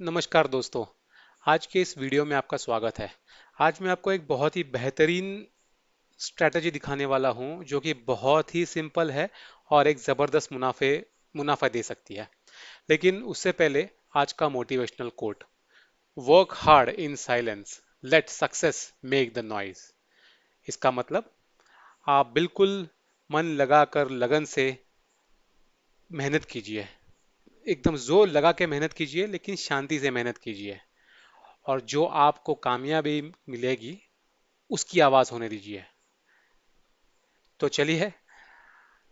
नमस्कार दोस्तों। आज के इस वीडियो में आपका स्वागत है। आज मैं आपको एक बहुत ही बेहतरीन स्ट्रैटेजी दिखाने वाला हूं जो कि बहुत ही सिंपल है और एक ज़बरदस्त मुनाफा दे सकती है। लेकिन उससे पहले आज का motivational quote, work hard in silence, let success make the noise. इसका मतलब, आप बिल्कुल मन लगाकर लगन से मेहनत कीजिए, एकदम जोर लगा के मेहनत कीजिए, लेकिन शांति से मेहनत कीजिए, और जो आपको कामयाबी मिलेगी उसकी आवाज होने दीजिए। तो चलिए,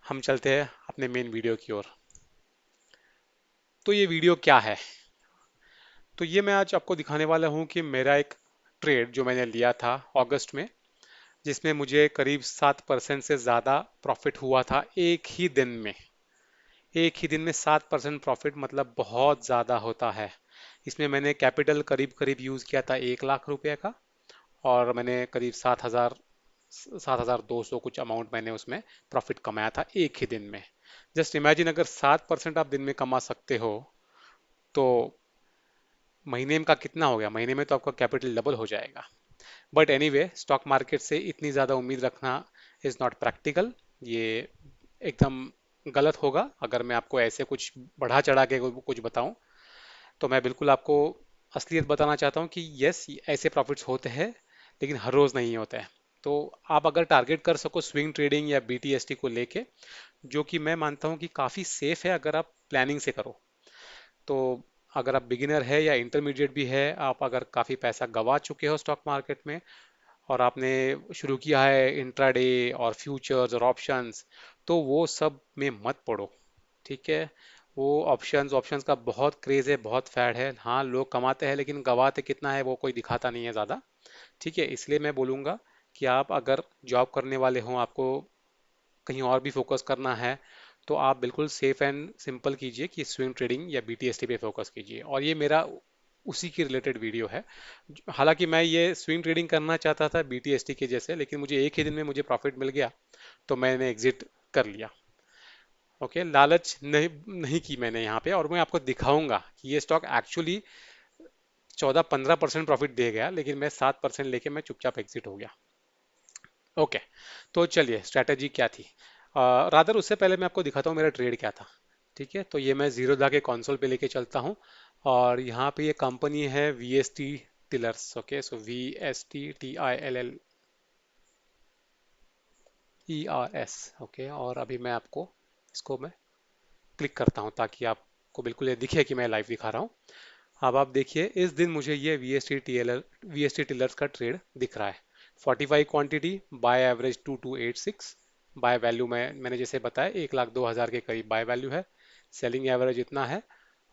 हम चलते हैं अपने मेन वीडियो की ओर। तो ये वीडियो क्या है? तो ये मैं आज आपको दिखाने वाला हूँ कि मेरा एक ट्रेड जो मैंने लिया था अगस्त में, जिसमें मुझे करीब 7% से ज़्यादा प्रॉफिट हुआ था एक ही दिन में। एक ही दिन में 7% प्रॉफिट मतलब बहुत ज़्यादा होता है। इसमें मैंने कैपिटल करीब करीब यूज़ किया था 1 लाख रुपए का, और मैंने करीब 7,200 कुछ अमाउंट मैंने उसमें प्रॉफिट कमाया था एक ही दिन में। जस्ट इमेजिन, अगर 7% आप दिन में कमा सकते हो तो महीने का कितना हो गया? महीने में तो आपका कैपिटल डबल हो जाएगा। बट एनीवे, स्टॉक मार्केट से इतनी ज़्यादा उम्मीद रखना इज़ नॉट प्रैक्टिकल। ये एकदम गलत होगा। अगर मैं आपको ऐसे कुछ बढ़ा चढ़ा के कुछ बताऊं, तो मैं बिल्कुल आपको असलियत बताना चाहता हूँ कि यस, ऐसे प्रॉफिट्स होते हैं, लेकिन हर रोज़ नहीं होते हैं। तो आप अगर टारगेट कर सको स्विंग ट्रेडिंग या बीटीएसटी को लेके, जो कि मैं मानता हूँ कि काफ़ी सेफ है अगर आप प्लानिंग से करो, तो अगर आप बिगिनर है या इंटरमीडिएट भी है, आप अगर काफ़ी पैसा गंवा चुके हो स्टॉक मार्केट में और आपने शुरू किया है इंट्राडे और फ्यूचर्स और ऑप्शंस, तो वो सब में मत पड़ो। ठीक है? वो ऑप्शंस ऑप्शंस का बहुत क्रेज है, बहुत फैड है। हाँ, लोग कमाते हैं, लेकिन गवाते कितना है वो कोई दिखाता नहीं है ज़्यादा। ठीक है? इसलिए मैं बोलूँगा कि आप अगर जॉब करने वाले हों, आपको कहीं और भी फोकस करना है, तो आप बिल्कुल सेफ एंड सिंपल कीजिए कि स्विंग ट्रेडिंग या बीटीएसटी पे फोकस कीजिए। और ये मेरा उसी की रिलेटेड वीडियो है। हालांकि मैं ये स्विंग ट्रेडिंग करना चाहता था बीटीएसटी के जैसे, लेकिन मुझे एक ही दिन में मुझे प्रॉफिट मिल गया, तो मैंने एग्जिट कर लिया। ओके, लालच नहीं नहीं की मैंने यहाँ पे, और मैं आपको दिखाऊंगा कि ये स्टॉक एक्चुअली 14-15% प्रॉफिट दे गया, लेकिन मैं 7% लेके मैं चुपचाप एग्जिट हो गया। ओके, तो चलिए, स्ट्रैटेजी क्या थी? रादर उससे पहले मैं आपको दिखाता हूँ मेरा ट्रेड क्या था। ठीक है? तो ये मैं जीरोधा के कंसोल पे लेके चलता हूँ, और यहाँ पे ये कंपनी है V S T tillers. Okay, so VSTTILLERS। Okay, और अभी मैं आपको इसको मैं क्लिक करता हूँ ताकि आपको बिल्कुल ये दिखे कि मैं लाइव दिखा रहा हूँ। अब आप देखिए, इस दिन मुझे ये वी एस टी टिलर्स का ट्रेड दिख रहा है। 45 quantity, by average 2286, by value में मैंने जैसे बताया 1,02,000 के करीब बाय वैल्यू है। सेलिंग एवरेज इतना है,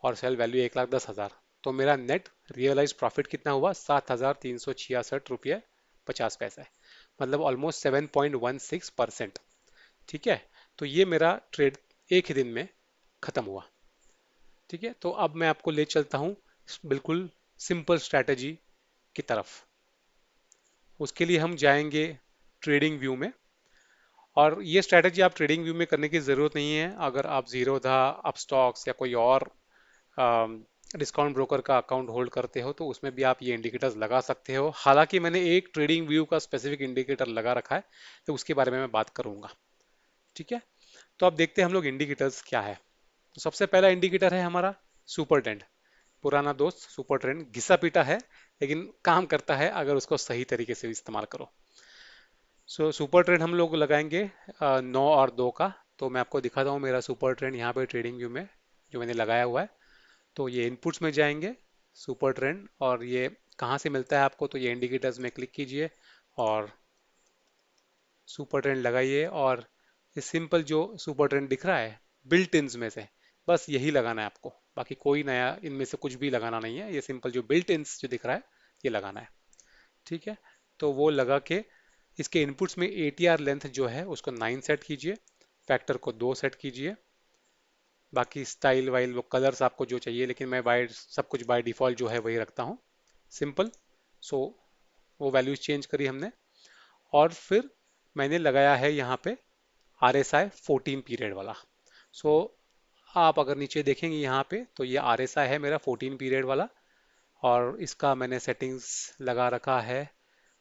और सेल वैल्यू 1,10,000। तो मेरा नेट रियलाइज प्रॉफिट कितना हुआ? 7,366 रुपये 50 पैसे, मतलब ऑलमोस्ट 7.16%। ठीक है? तो ये मेरा ट्रेड एक ही दिन में खत्म हुआ। ठीक है? तो अब मैं आपको ले चलता हूँ बिल्कुल सिंपल स्ट्रैटेजी की तरफ। उसके लिए हम जाएंगे ट्रेडिंग व्यू में, और ये स्ट्रैटेजी आप ट्रेडिंग व्यू में करने की ज़रूरत नहीं है। अगर आप जीरोधा, अपस्टॉक्स या कोई और डिस्काउंट ब्रोकर का अकाउंट होल्ड करते हो, तो उसमें भी आप ये इंडिकेटर्स लगा सकते हो। हालांकि मैंने एक ट्रेडिंग व्यू का स्पेसिफिक इंडिकेटर लगा रखा है, तो उसके बारे में मैं बात करूंगा। ठीक है? तो अब देखते हैं हम लोग इंडिकेटर्स क्या है। तो सबसे पहला इंडिकेटर है हमारा सुपर ट्रेंड। पुराना दोस्त सुपर ट्रेंड घिसा पीटा है, लेकिन काम करता है अगर उसको सही तरीके से इस्तेमाल करो। सुपर ट्रेंड हम लोग लगाएंगे 9 और 2 का। तो मैं आपको दिखाता हूँ मेरा सुपर ट्रेंड यहाँ पे ट्रेडिंग व्यू में जो मैंने लगाया हुआ है। तो ये इनपुट्स में जाएंगे, सुपर ट्रेंड, और ये कहाँ से मिलता है आपको? तो ये इंडिकेटर्स में क्लिक कीजिए और सुपर ट्रेंड लगाइए, और ये सिंपल जो सुपर ट्रेंड दिख रहा है बिल्ट इन्स में से, बस यही लगाना है आपको। बाकी कोई नया इनमें से कुछ भी लगाना नहीं है, ये सिंपल जो बिल्ट इन्स जो दिख रहा है ये लगाना है। ठीक है? तो वो लगा के इसके इनपुट्स में एटीआर लेंथ जो है उसको 9 सेट कीजिए, फैक्टर को 2 सेट कीजिए। बाकी स्टाइल वाइल वो कलर्स आपको जो चाहिए, लेकिन मैं बाय सब कुछ बाय डिफॉल्ट जो है वही रखता हूँ, सिंपल। सो वो वैल्यूज चेंज करी हमने, और फिर मैंने लगाया है यहाँ पे आर एस आई 14 पीरियड वाला। सो आप अगर नीचे देखेंगे यहाँ पे, तो ये आर एस आई है मेरा 14 पीरियड वाला। और इसका मैंने सेटिंग्स लगा रखा है,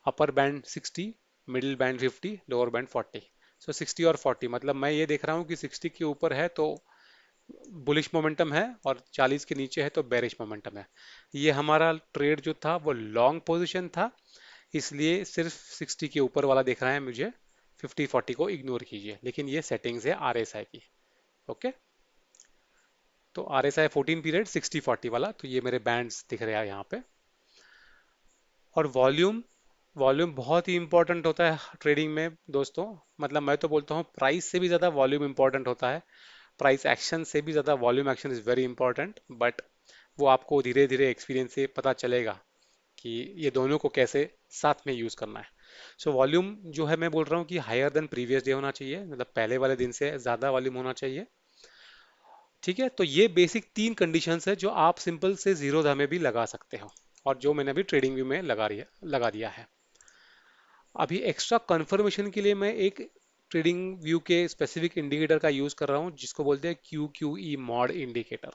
upper band 60, middle band 50, lower band 40। सो 60 और 40 मतलब मैं ये देख रहा हूँ कि 60 के ऊपर है तो बुलिश मोमेंटम है और 40 के नीचे है तो बेरिश मोमेंटम है। ये हमारा ट्रेड जो था वो लॉन्ग पोजीशन था, इसलिए सिर्फ 60 के ऊपर वाला दिख रहा है मुझे। 50 40 को इग्नोर कीजिए, लेकिन ये सेटिंग्स है आरएसआई की। ओके, तो आरएसआई 14 पीरियड 60 40 वाला, तो ये मेरे बैंड्स दिख रहे हैं यहाँ पे। और वॉल्यूम, वॉल्यूम बहुत ही इंपॉर्टेंट होता है ट्रेडिंग में दोस्तों। मतलब मैं तो बोलता हूँ प्राइस से भी ज़्यादा वॉल्यूम इंपॉर्टेंट होता है, प्राइस एक्शन से भी ज़्यादा volume action is very important. But वो आपको धीरे धीरे एक्सपीरियंस से पता चलेगा कि ये दोनों को कैसे साथ में यूज़ करना है। सो वॉल्यूम जो है मैं बोल रहा हूँ कि हायर देन प्रीवियस डे होना चाहिए, मतलब पहले वाले दिन से ज़्यादा वॉल्यूम होना चाहिए। ठीक है, तो ये बेसिक तीन कंडीशंस है जो आप सिंपल से जीरो दा में भी लगा सकते हो, और जो मैंने अभी ट्रेडिंग व्यू में लगा दिया है। अभी एक्स्ट्रा कंफर्मेशन के लिए मैं एक ट्रेडिंग व्यू के स्पेसिफिक इंडिकेटर का यूज़ कर रहा हूँ जिसको बोलते हैं Q Q E mod indicator.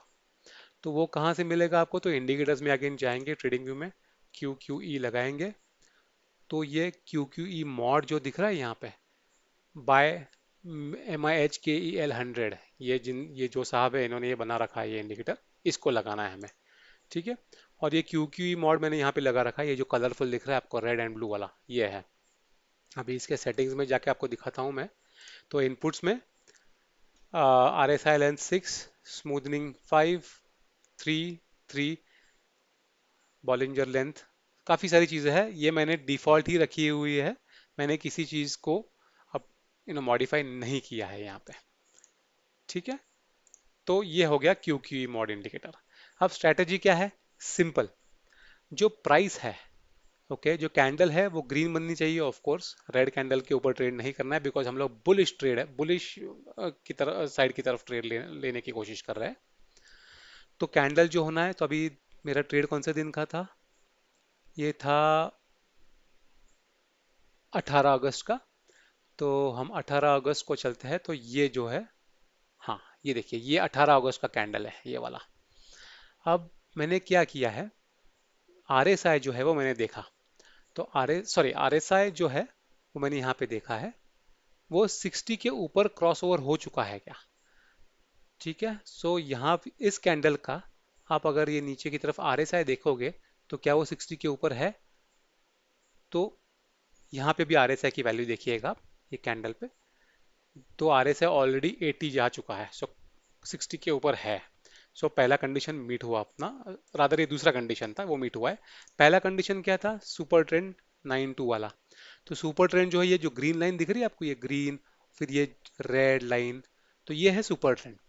तो वो कहाँ से मिलेगा आपको, तो इंडिकेटर्स में अगेन जाएंगे, ट्रेडिंग व्यू में क्यू क्यू ई लगाएंगे, तो ये क्यू क्यू ई मॉड जो दिख रहा है यहाँ पे, बाय MIHKEL 100, ये जो साहब है इन्होंने ये बना रखा है ये इंडिकेटर, इसको लगाना है हमें। ठीक है, और ये क्यू क्यू ई मॉड मैंने यहाँ पे लगा रखा है, ये जो कलरफुल दिख रहा है आपको रेड एंड ब्लू वाला ये है। अभी इसके सेटिंग्स में जाके आपको दिखाता हूँ मैं। तो इनपुट्स में RSI length 6, smoothening 5, 3, 3, Bollinger length, काफ़ी सारी चीज़ें हैं, ये मैंने डिफ़ॉल्ट ही रखी हुई है, मैंने किसी चीज़ को अब मॉडिफाई नहीं किया है यहाँ पे। ठीक है, तो ये हो गया Q Q E mod indicator. अब स्ट्रैटेजी क्या है, सिंपल, जो प्राइस है, ओके जो कैंडल है वो ग्रीन बननी चाहिए, ऑफ कोर्स रेड कैंडल के ऊपर ट्रेड नहीं करना है, बिकॉज हम लोग बुलिश ट्रेड है, बुलिश की तरफ साइड की तरफ ट्रेड लेने की कोशिश कर रहे हैं। तो कैंडल जो होना है, तो अभी मेरा ट्रेड कौन से दिन का था, ये था 18 अगस्त का। तो हम 18 अगस्त को चलते हैं, तो ये जो है, हाँ ये देखिए ये 18 अगस्त का कैंडल है ये वाला। अब मैंने क्या किया है, आरएसआई जो है वो मैंने देखा, तो आरएसआई जो है वो मैंने यहाँ पे देखा है, वो 60 के ऊपर क्रॉस ओवर हो चुका है क्या। ठीक है, सो यहाँ इस कैंडल का, आप अगर ये नीचे की तरफ आरएसआई देखोगे तो क्या वो 60 के ऊपर है, तो यहाँ पे भी आरएसआई की वैल्यू देखिएगा आप, ये कैंडल पे, तो आरएसआई ऑलरेडी 80 जा चुका है, सो 60 के ऊपर है। सो पहला कंडीशन मीट हुआ अपना, रादर ये दूसरा कंडीशन था वो मीट हुआ है। पहला कंडीशन क्या था, सुपर ट्रेंड 92 वाला। तो सुपर ट्रेंड जो है, ये जो ग्रीन लाइन दिख रही है आपको, ये ग्रीन, फिर ये रेड लाइन, तो ये है सुपर ट्रेंड,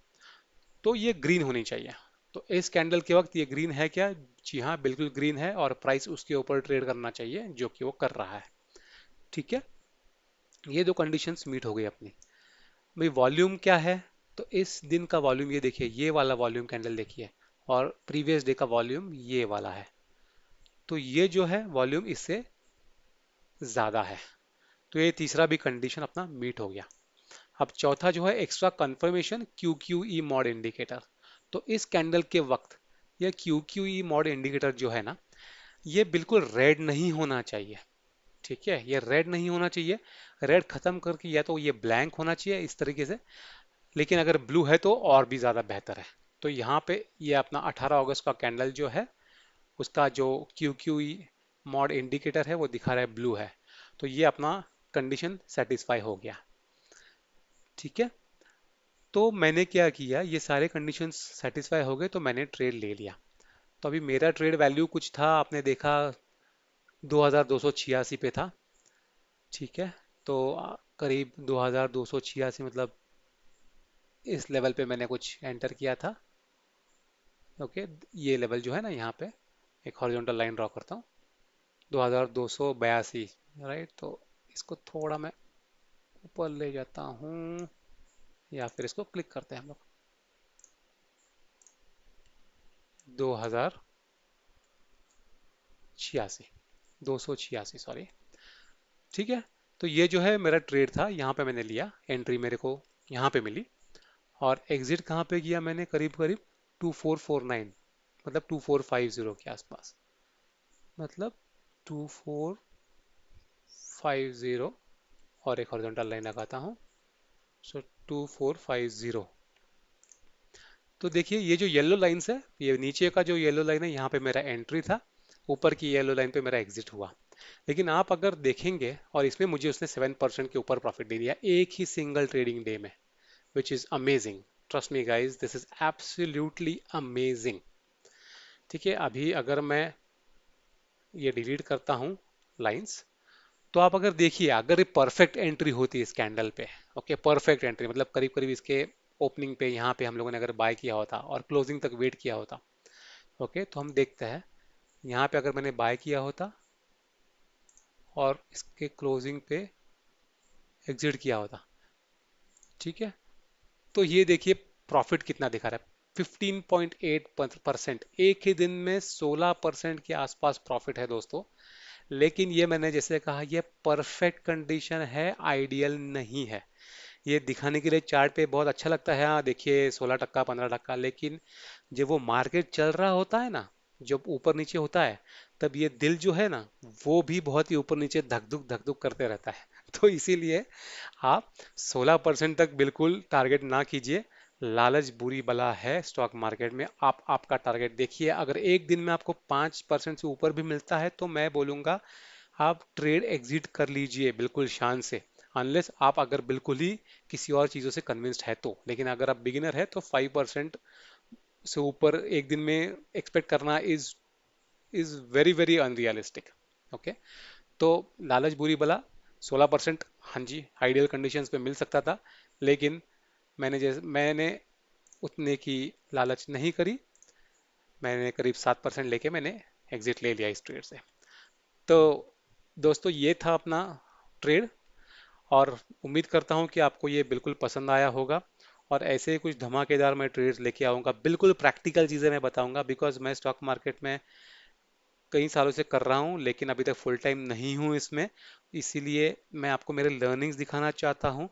तो ये ग्रीन होनी चाहिए। तो इस कैंडल के वक्त ये ग्रीन है क्या, जी हाँ बिल्कुल ग्रीन है, और प्राइस उसके ऊपर ट्रेड करना चाहिए जो कि वो कर रहा है। ठीक है, ये दो कंडीशंस मीट हो गई अपनी। भाई वॉल्यूम क्या है, तो इस दिन का वॉल्यूम ये देखिए, ये वाला वॉल्यूम कैंडल देखिए, और प्रीवियस डे का वॉल्यूम ये वाला है, तो ये जो है वॉल्यूम इससे ज़्यादा है, तो ये तीसरा भी कंडीशन अपना मीट हो गया। अब चौथा जो है extra confirmation Q Q E mod indicator. तो इस कैंडल के वक्त यह Q Q E mod indicator जो है ना, ये बिल्कुल रेड नहीं होना चाहिए। ठीक है, ये रेड नहीं होना चाहिए, रेड खत्म करके या तो ये ब्लैंक होना चाहिए इस तरीके से, लेकिन अगर ब्लू है तो और भी ज़्यादा बेहतर है। तो यहाँ पे ये अपना 18 अगस्त का कैंडल जो है, उसका जो Q Q E mod indicator है वो दिखा रहा है ब्लू है, तो ये अपना कंडीशन सेटिस्फाई हो गया। ठीक है, तो मैंने क्या किया, ये सारे कंडीशंस सेटिस्फाई हो गए तो मैंने ट्रेड ले लिया। तो अभी मेरा ट्रेड वैल्यू कुछ था, आपने देखा 2286 पे था। ठीक है, तो करीब 2286, मतलब इस लेवल पे मैंने कुछ एंटर किया था। ओके, ये लेवल जो है ना, यहाँ पे एक हॉरिजॉन्टल लाइन ड्रॉ करता हूँ, 2282, राइट। तो इसको थोड़ा मैं ऊपर ले जाता हूँ, या फिर इसको क्लिक करते हैं हम लोग, 2086, 286 सॉरी। ठीक है, तो ये जो है मेरा ट्रेड था, यहाँ पे मैंने लिया, एंट्री मेरे को यहाँ पे मिली, और एग्जिट कहाँ पे किया मैंने, करीब करीब 2449, मतलब 2450 के आसपास। मतलब 2450 और एक हॉरिजॉन्टल लाइन लगाता हूँ। सो 2450। तो देखिए ये जो येलो लाइंस है, ये नीचे का जो येलो लाइन है यहाँ पे मेरा एंट्री था, ऊपर की येलो लाइन पे मेरा एग्जिट हुआ। लेकिन आप अगर देखेंगे, और इसमें मुझे उसने 7% के ऊपर प्रॉफिट दे दिया एक ही सिंगल ट्रेडिंग डे में, which is amazing. Trust me guys, this is absolutely amazing. ठीक है, अभी अगर मैं ये डिलीट करता हूँ लाइंस, तो आप अगर देखिए, अगर ये परफेक्ट एंट्री होती है इस कैंडल पे, ओके परफेक्ट एंट्री मतलब करीब करीब इसके ओपनिंग पे यहाँ पे हम लोगों ने अगर बाय किया होता और क्लोजिंग तक वेट किया होता, ओके तो हम देखते हैं यहाँ पे अगर मैंने बाय किया होता और इसके क्लोजिंग पे एग्जिट किया होता, ठीक है, तो ये देखिए प्रॉफिट कितना दिखा रहा है, 15.8%। एक ही दिन में 16% के आसपास प्रॉफिट है दोस्तों। लेकिन ये मैंने जैसे कहा, ये परफेक्ट कंडीशन है, आइडियल नहीं है। ये दिखाने के लिए चार्ट पे बहुत अच्छा लगता है, हाँ देखिए 16%, 15%, लेकिन जब वो मार्केट चल रहा होता है ना, जब ऊपर नीचे होता है, तब ये दिल जो है ना, वो भी बहुत ही ऊपर नीचे धक धक करते रहता है। तो इसीलिए आप 16% तक बिल्कुल टारगेट ना कीजिए। लालच बुरी बला है स्टॉक मार्केट में। आप आपका टारगेट देखिए, अगर एक दिन में आपको 5% से ऊपर भी मिलता है तो मैं बोलूंगा आप ट्रेड एग्जिट कर लीजिए बिल्कुल शान से, अनलेस आप अगर बिल्कुल ही किसी और चीज़ों से कन्विंस्ड है तो। लेकिन अगर आप बिगिनर है तो 5% से ऊपर एक दिन में एक्सपेक्ट करना is is very very unrealistic. Okay, तो लालच बुरी बला, 16%, हाँ जी आइडियल कंडीशंस पे मिल सकता था, लेकिन मैंने उतने की लालच नहीं करी। मैंने करीब 7% लेके मैंने एग्जिट ले लिया इस ट्रेड से। तो दोस्तों ये था अपना ट्रेड, और उम्मीद करता हूँ कि आपको ये बिल्कुल पसंद आया होगा। और ऐसे ही कुछ धमाकेदार मैं ट्रेड्स लेके आऊँगा, बिल्कुल प्रैक्टिकल चीज़ें मैं बताऊंगा, बिकॉज मैं स्टॉक मार्केट में कई सालों से कर रहा हूँ लेकिन अभी तक फुल टाइम नहीं हूँ इसमें। इसीलिए मैं आपको मेरे लर्निंग्स दिखाना चाहता हूँ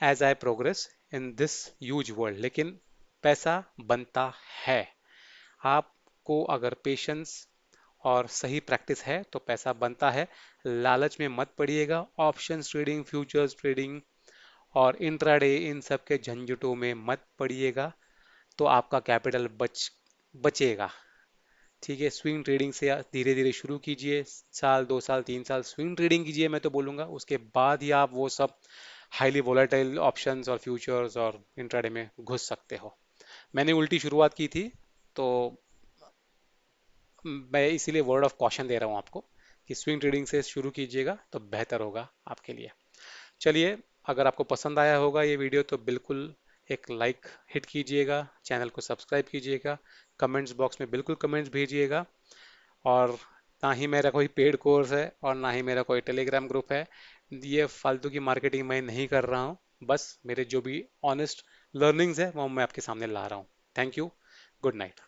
as I progress in this huge world. लेकिन पैसा बनता है, आपको अगर पेशेंस और सही प्रैक्टिस है तो पैसा बनता है। लालच में मत पड़िएगा, ऑप्शंस ट्रेडिंग, फ्यूचर्स ट्रेडिंग और इंट्राडे इन सब के झंझटों में मत पड़िएगा, तो आपका कैपिटल बचेगा। ठीक है, स्विंग ट्रेडिंग से धीरे धीरे शुरू कीजिए, साल 2 साल 3 साल स्विंग ट्रेडिंग कीजिए, मैं तो बोलूँगा उसके बाद ही आप वो सब हाईली वोलेटाइल ऑप्शंस और फ्यूचर्स और इंट्राडे में घुस सकते हो। मैंने उल्टी शुरुआत की थी, तो मैं इसीलिए वर्ड ऑफ कॉशन दे रहा हूँ आपको कि स्विंग ट्रेडिंग से शुरू कीजिएगा तो बेहतर होगा आपके लिए। चलिए, अगर आपको पसंद आया होगा ये वीडियो तो बिल्कुल एक लाइक हिट कीजिएगा, चैनल को सब्सक्राइब कीजिएगा, कमेंट्स बॉक्स में बिल्कुल कमेंट्स भेजिएगा। और ना ही मेरा कोई पेड कोर्स है और ना ही मेरा कोई टेलीग्राम ग्रुप है, ये फालतू की मार्केटिंग मैं नहीं कर रहा हूँ। बस मेरे जो भी ऑनेस्ट लर्निंग्स है वो मैं आपके सामने ला रहा हूँ। Thank you, good night.